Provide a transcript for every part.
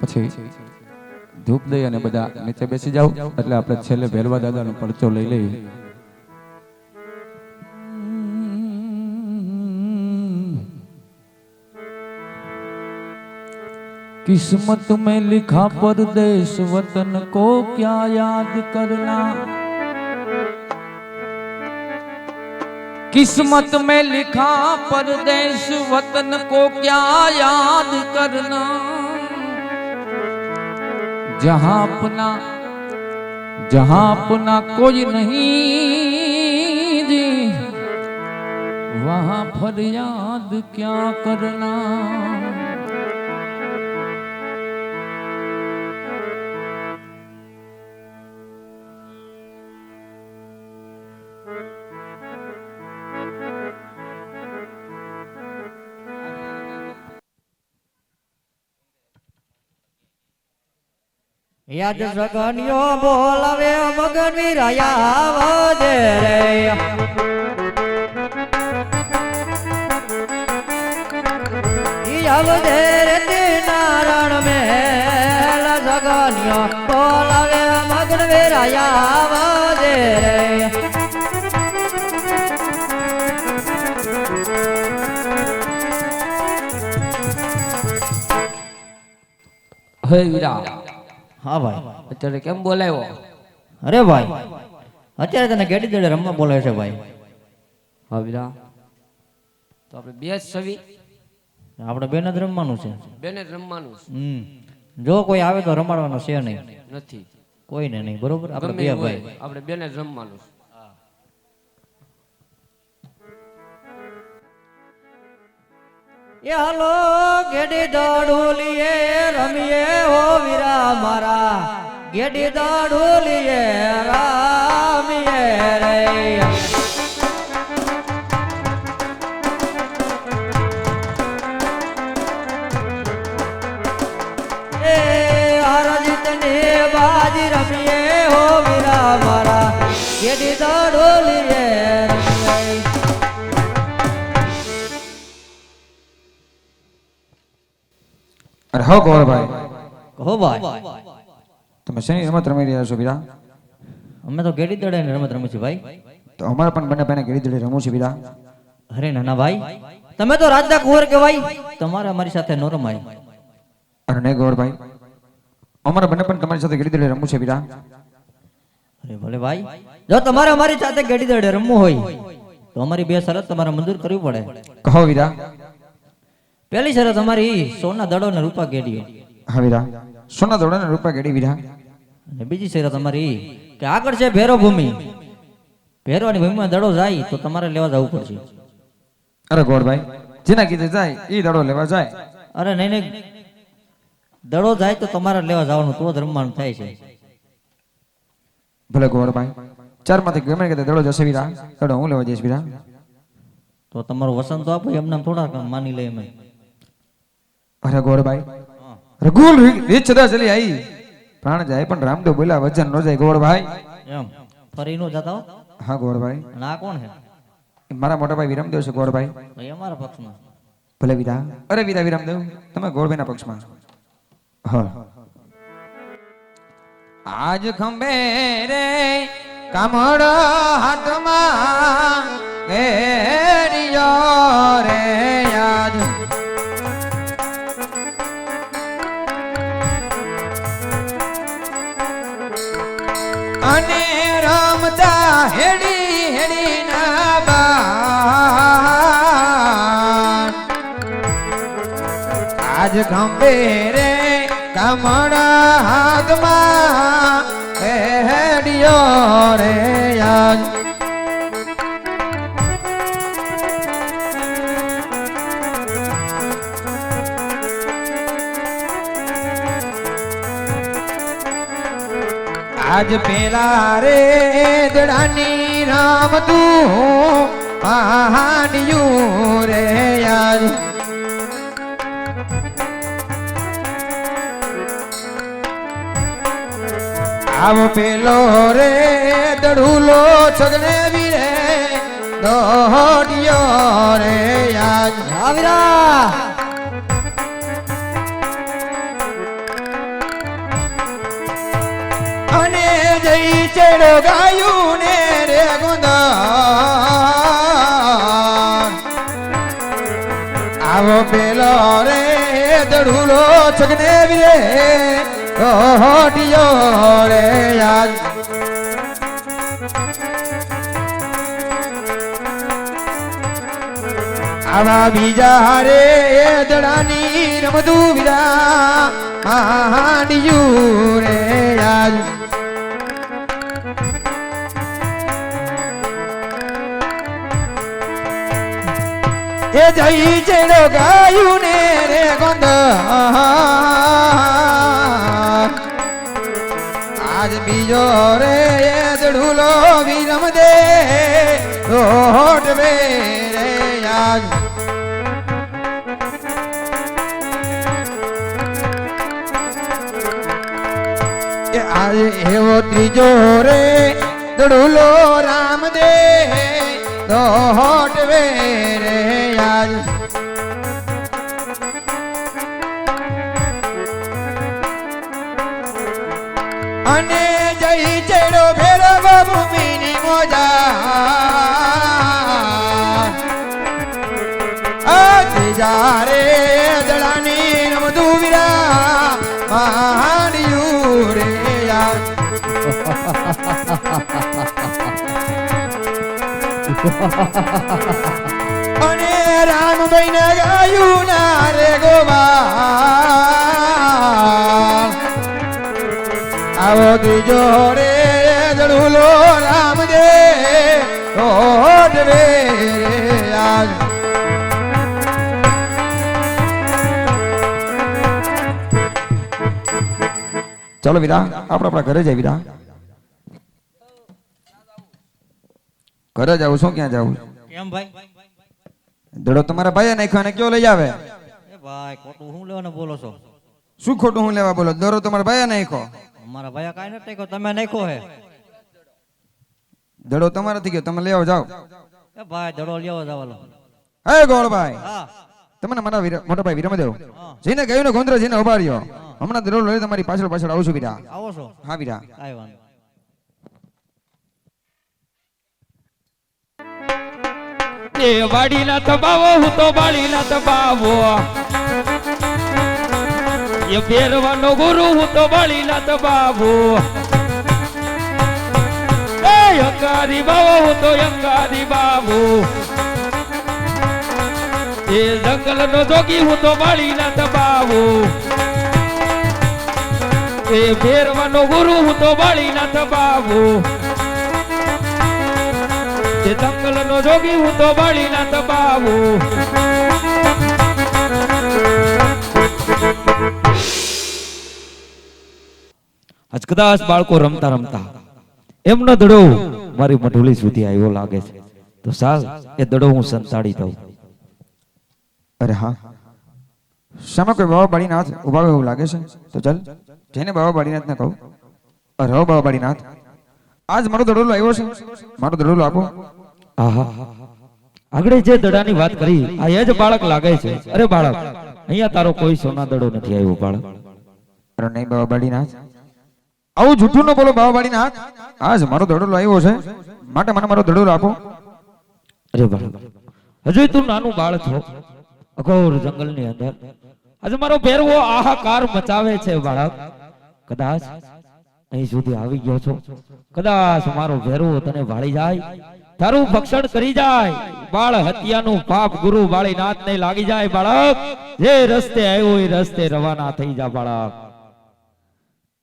પછી ધૂપ દઈ અને બધા નીચે બેસી જાવ એટલે આપણે છેલ્લે ભેરવા દાદાનો પરચો લઈ લઈએ. किस्मत में लिखा परदेश वतन को क्या याद करना, किस्मत में लिखा परदेश वतन को क्या याद करना, जहां अपना कोई नहीं जी वहां फरियाद क्या करना. યાદ સગનિયો બોલાવે મગન વીરાયા આવજે રે. આવજે રે નારાયણ મેલ સગનિયો બોલાવે મગન વીરાયા આવજે રે. હે વીરા, હા ભાઈ, અત્યારે કેમ બોલાવ્યો? અરે ભાઈ અત્યારે તને કેડી દડે રમવા બોલાવે છે ભાઈ. હા વીરા, તો આપણે બે જ છવી, આપણે બેન જ રમવાનું છે. બેને જ રમવાનું છે. જો કોઈ આવે તો રમાડવાનો છે નહીં, નથી કોઈને નહીં, બરોબર? આપણે બે ભાઈ, આપણે બેને જ રમવાનું છે. એ હાલો ગેડી દાડોલીએ રમીએ હો વીરા મારા, ગેડી દાડોલીએ રમીએ રે. એ હરજીત ને બાજી રમીએ હો વીરા મારા, ગેડી દાડોલીએ રમીએ. અરે હો ગોળભાઈ, કહો ભાઈ, તમે શેની રમત રમી રહ્યા છો વીરા? અમે તો ગેડી દડાની રમત રમી છે ભાઈ. તો અમારે પણ બંને ભાઈને ગેડી દડે રમવું છે વીરા. અરે નાના ભાઈ, તમે તો રાજા કુંવર કહેવાય, તમારે અમારી સાથે નો રમાય. અરે નહીં ગોળભાઈ, અમારે બંને પણ તમારી સાથે ગેડી દડે રમવું છે વીરા. અરે ભલે ભાઈ, જો તમારે અમારી સાથે ગેડી દડે રમવું હોય તો અમારી બે શરત તમારે મંજૂર કરવી પડે. કહો વીરા. પહેલી શરત અમારી સોના દડો ને રૂપા ગેડીઓ. હા વીરા, સોના દડો ને રૂપા ગેડી વીરા. અને બીજી શરત અમારી કે આગળ છે ભેરો ભૂમિ, ભેરવાની ભૂમિમાં દડો જાય તો તમારે લેવા જવું પડશે. અરે ગોળભાઈ, જેના કીધે જાય એ દડો લેવા જાય. અરે નહીં નહીં, દડો જાય તો તમારે લેવા જવાનું, તો જ રમવાનું થાય છે. ભલે ગોળભાઈ, ચાર માંથી ગમે કે દડો જશે વીરા, દડો હું લેવા જઈશ વીરા. તો તમારું વસન તો આપો, એમને થોડા માની લે અમે. અરે ગોળભાઈ, રઘુલ રીત સદા ચલી આવી, પ્રાણ જાય પણ રામદેવ બોલ્યા વચન ન જાય ગોળભાઈ. એમ ફરી નો જતા હો. હા ગોળભાઈ, અને આ કોણ છે? એ મારા મોટા ભાઈ વિરમદેવ છે ગોળભાઈ. ભાઈ અમારા પક્ષમાં. ભલે વીરા. અરે વીરા વિરમદેવ, તમે ગોળભાઈના પક્ષમાં. હા. આજ ખંભે રે કામડો હાથમાં ઘેરિયો રે યાદ, અને રમતા હેડી હેડી ના બાર, આજ ખંભે રે કામડા હાથમાં હેડિયો રે યાદ. આજ પેલા રે દડાની રામ તું પહાડિયું રે યાદ, આવ પેલો રે દડુલો છગને વીરે દોડિયો રે યાદ. આવીરા જઈ ચડો ગાયું ને રે ગોંદર આવો પેલો રે દડુલો છગને વીરે હોટિયો રે આજ આવા બીજા રે દડાની રમતું વિરા હાંડિયું રે આજ એ જઈ ચેડો ગાયું ને રે ગોંદ આજ બીજો રે દડુલો વિરમ દે હોટ વે રે આજ આજે એવો ત્રીજો રે દડુલો રામ દે તો હોટ વે રે આજ અને જઈ ચડો ભેરવ ભૂમિની મોજા ત્રીજા રે દડાની રમતું વિરા મહાનિયું રે અને રામભાઈ ને ગાયું ના રે ગોવા આવો ત્રીજો રે દડુલો રામ દે ઓઢ વે રે આજ ચાલો વિરા આપણા ઘરે જાય વિરા ઘરે જાવ શું ક્યાં જાવ કેમ ભાઈ દડો તમારા ભાઈએ નાખ્યો અને કયો લઈ આવે એ ભાઈ ખોટું હું લેવાનું બોલો છો શું ખોટું હું લેવા બોલો દડો તમારા ભાઈએ નાખ્યો અમારા ભાઈ કાંઈ નથી નાખ્યો તમે નાખ્યો હે દડો તમારાથી ગયો તમે લેવા જાઓ એ ભાઈ દડો લેવા જવાલો હે ગોળભાઈ હા તમને મારા મોટા ભાઈ વિરમદેવ જઈને ગયું ને ગોંદરા જઈને ઉભા રહ્યો હમણાં દડો લઈ તમારી પાછળ આવું છું વિરા આવો છો હા વિરા કાંઈ વાંધો એ વાડીના તબાવો હું તો બાળીના તબાવો એ બેરવાનો ગુરુ હું તો બાળીના તબાવો એ અંગારી બાવો હું તો અંગારી બાવો એ જંગલનો જોગી હું તો બાળીના તબાવો એ બેરવાનો ગુરુ હું તો બાળીના તબાવો એ જંગલનો જોગી હું તો બાળીના તબાવું આજ કદાચ બાળકો રમતા રમતા એમનો દડો મારી મઢુલી સુધી આવ્યો લાગે છે તો સાલ એ દડો હું સંતાડી દઉં અરે હા સામે કોઈ બાબા બાળીનાથ ઉભા એવું લાગે છે તો ચાલ જઈને બાબા બાળીનાથ ને કહું અરે હો બાબા બાળીનાથ આજ મારો દડોલો આવ્યો છે મારો દડોલો આપો આહા આગળ જે દડાની વાત કરી આ એ જ બાળક લાગે છે અરે બાળક અહીંયા તારો કોઈ સોના દડો નથી આવ્યો બાળક અરે નહીં બાબા બાળીનાથ આવું જૂઠું ન બોલો બાબા બાળીનાથ આજ મારો દડોલો આવ્યો છે માટે મને મારો દડોલો આપો અરે બાળક હજુ તું નાનું બાળ છો અઘોર જંગલની અંદર આજે મારો ભેરવો આહાકાર મચાવે છે બાળક કદાચ અહીં સુધી આવી ગયો છો કદાચ મારો ભેરવો તને વાળી જાય તારું ભક્ષણ કરી જાય બાળ હત્યાનું પાપ ગુરુ બાળીનાથ ને લાગી જાય બાળક જે રસ્તે આવ્યો એ રસ્તે રવાના થઈ જા બાળક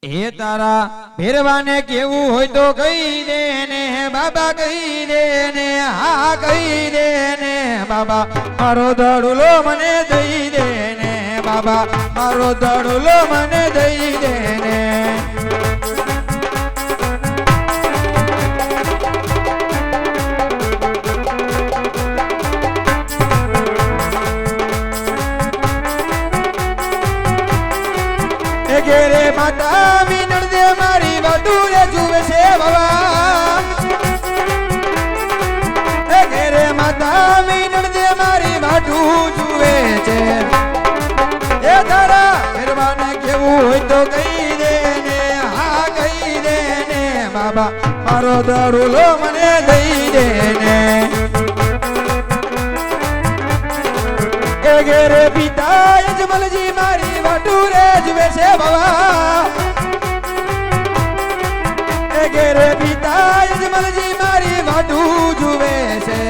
એ તારા ભેરવાને કેવું હોય તો કહી દે ને બાબા કહી દે ને હા કહી દે ને બાબા મારો દડુલો મને દઈ દે ને બાબા મારો દડુલો મને દઈ દે ને ઘેરે માતા મીનળ દે મારી વાટુરે જુએ છે બાબા ઘેરે માતા મીનળ દે મારી વાટું જુએ છે એ તારા ફેરવાને કેવું હોય તો કહી દે ને હા કહી દે ને બાબા મારો દડુલો મને દઈ દે ને એ ઘેરે પિતા યજમલજી મારી વાટુરે જુએ છે બાબા એ ઘેરે પિતા યજમલજી મારી વાટુ જુએ છે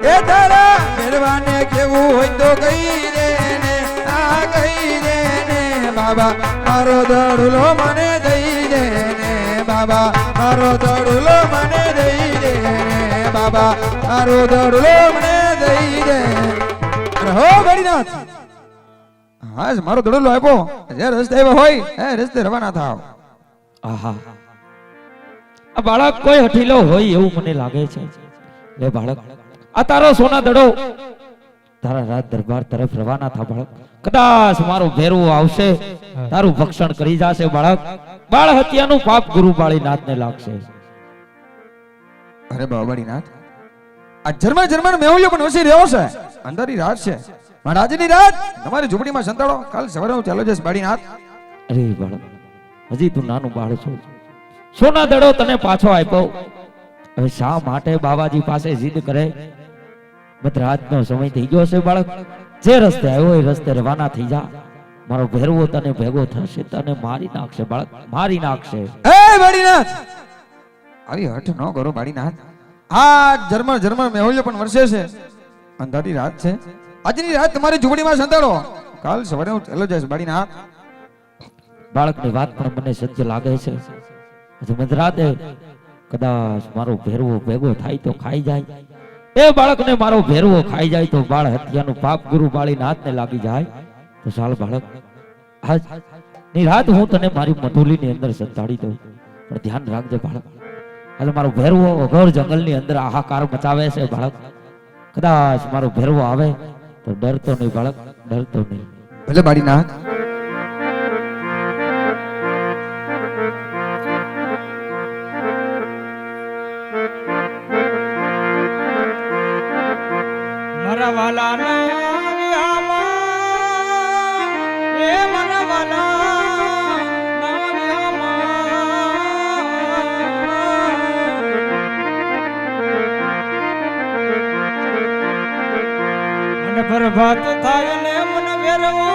એ તારા મેરવાને કેવું હોય તો કહી દે ને આ કહી દે ને બાબા મારો દડુલો મને દઈ દે ને બાબા મારો દડુલો મને દઈ દે ને બાબા મારો દડુલો મને દઈ દે હો ગરીનાથ હા મારો દડુલો આપ્યો જે રસ્તે આવ્યો હોય એ રસ્તે રવાના થાવ આહા આ બાળક કોઈ હઠીલો હોય એવું મને લાગે છે લે બાળક આ તારો સોના દડો તારા રાજ દરબાર તરફ રવાના થા બાળક કદાચ મારો ભેરવો આવશે તારું ભક્ષણ કરી જાશે બાળક બાળ હત્યાનું પાપ ગુરુ બાળીનાથને લાગશે અરે બાવળીનાથ આ જર્મન મેહુલ્યો પણ વસી રહ્યો છે અંધારી રાત છે મહારાજની રાત તમારી ઝૂંપડીમાં સંતાડો કાલ સવારે હું ચાલો જઈશ બાળીનાથ અરે બાળક હજી તું નાનું બાળ છો સોના દડો તને પાછો આપ્યો હવે શા માટે બાબાજી પાસે જીદ કરે મધરાતનો સમય થઈ ગયો છે બાળક જે રસ્તે આવ્યો એ રસ્તે રવાના થઈ જા મારો ભેરવો તને ભેગો થશે તને મારી નાખશે બાળક મારી નાખશે એ બાળીનાથ આવી હઠ ન કરો બાળીનાથ આ જર્મન મેહુલ્યો પણ વરસે છે અંધારી રાત છે આજની રાત તમારી ઝૂંપડીમાં સંતાડો કાલ સવારે હું ચાલો જઈશ બાળીનાથ બાળકની વાત પણ મને સત્ય લાગે છે હજી મધરાતે કદાચ મારો ભેરવો ભેગો થાય તો ખાઈ જાય એ બાળકને મારો ભેરવો ખાઈ જાય તો બાળ હત્યાનું પાપ ગુરુ બાળીનાથને લાગી જાય તો ચાલ બાળક આજ ની રાત હું તને મારી મધુલીની અંદર સંતાડી દઉં પણ ધ્યાન રાખજે બાળક એટલે મારો ભેરવો અઘોર જંગલની અંદર હાહાકાર મચાવે છે બાળક કદાચ મારો ભેરવો આવે તો ડરતો નહીં બાળક ડરતો નહીં ભલે બાળીનાથ મારા વાલાના વિહામાં એ મારા વાલાના વિહામાં મને પ્રભાત થાય ને મને વેરવો